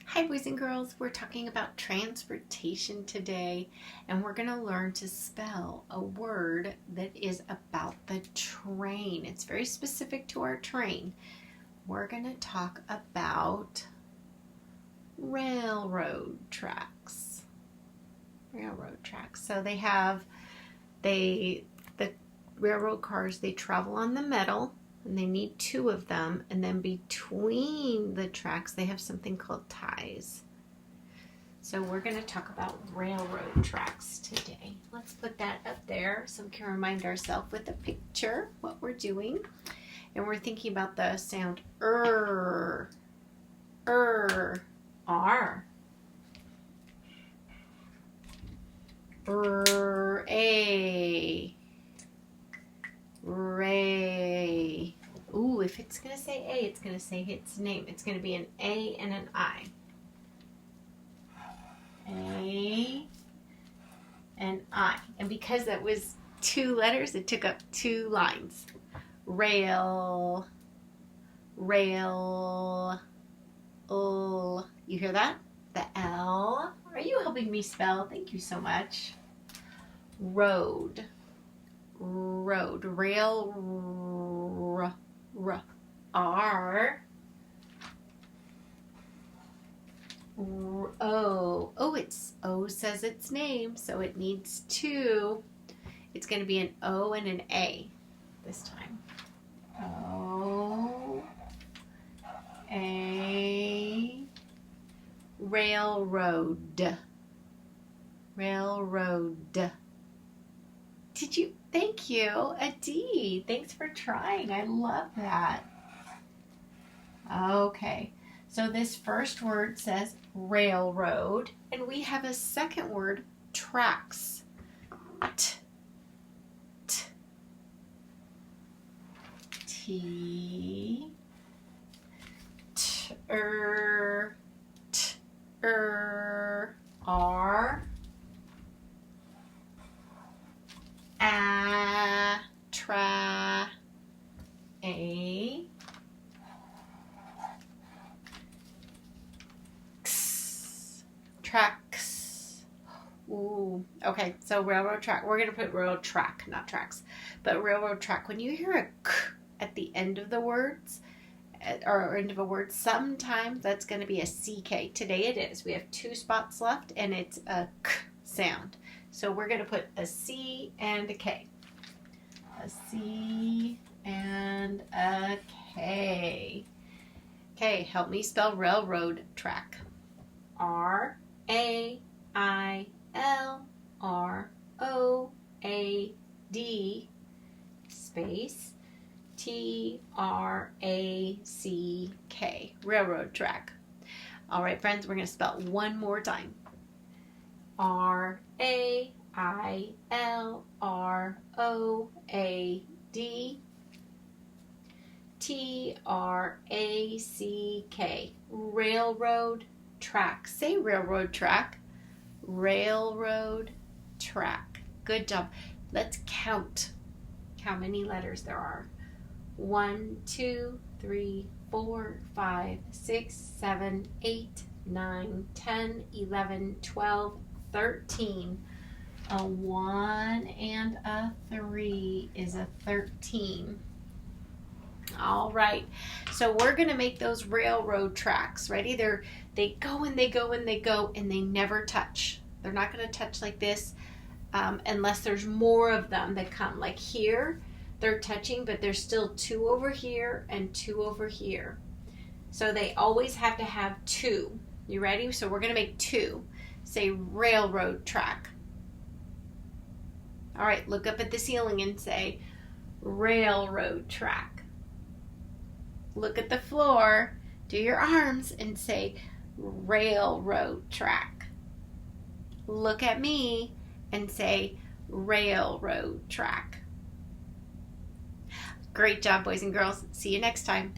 Hi boys and girls, we're talking about transportation today and we're going to learn to spell a word that is about the train. It's very specific to our train. We're going to talk about railroad tracks. Railroad tracks. So the railroad cars, they travel on the metal. And they need two of them, and then between the tracks they have something called ties. So we're going to talk about railroad tracks today. Let's put that up there so we can remind ourselves with a picture what we're doing. And we're thinking about the sound R, R, A, Ray. Ooh, if it's going to say A, it's going to say its name. It's going to be an A and an I. A and I. And because that was two letters, it took up two lines. Rail, rail, L. You hear that? The L. Are you helping me spell? Thank you so much. Road. Road, rail, R, O. Oh, it's O says its name, so it needs two. It's going to be an O and an A this time. O, A, railroad, railroad. Did you? Thank you, a D. Thanks for trying. I love that. Okay, so this first word says railroad, and we have a second word, tracks. T, T, T, T, R, R, A, tracks. Ooh, okay, so railroad track. We're going to put railroad track, not tracks, but railroad track. When you hear a k at the end of the words, or end of a word, sometimes that's going to be a CK. Today it is. We have two spots left, and it's a k sound. So we're going to put a C and a K. A C and a K. Okay, help me spell railroad track. R-A-I-L-R-O-A-D space T-R-A-C-K. Railroad track. All right, friends, we're going to spell it one more time. R-A-I-L-R-O-A-D T-R-A-C-K. Railroad track. Say railroad track. Railroad track. Good job. Let's count how many letters there are. 1, 2, 3, 4, 5, 6, 7, 8, 9, 10, 11, 12, 13. A 1 and a 3 is a 13. All right, so we're going to make those railroad tracks. Ready? They go and they go and they go and they never touch. They're not going to touch like this unless there's more of them that come. Like here, they're touching, but there's still two over here and two over here. So they always have to have two. You ready? So we're going to make two. Say railroad track. All right, look up at the ceiling and say railroad track. Look at the floor, do your arms and say railroad track. Look at me and say railroad track. Great job, boys and girls. See you next time.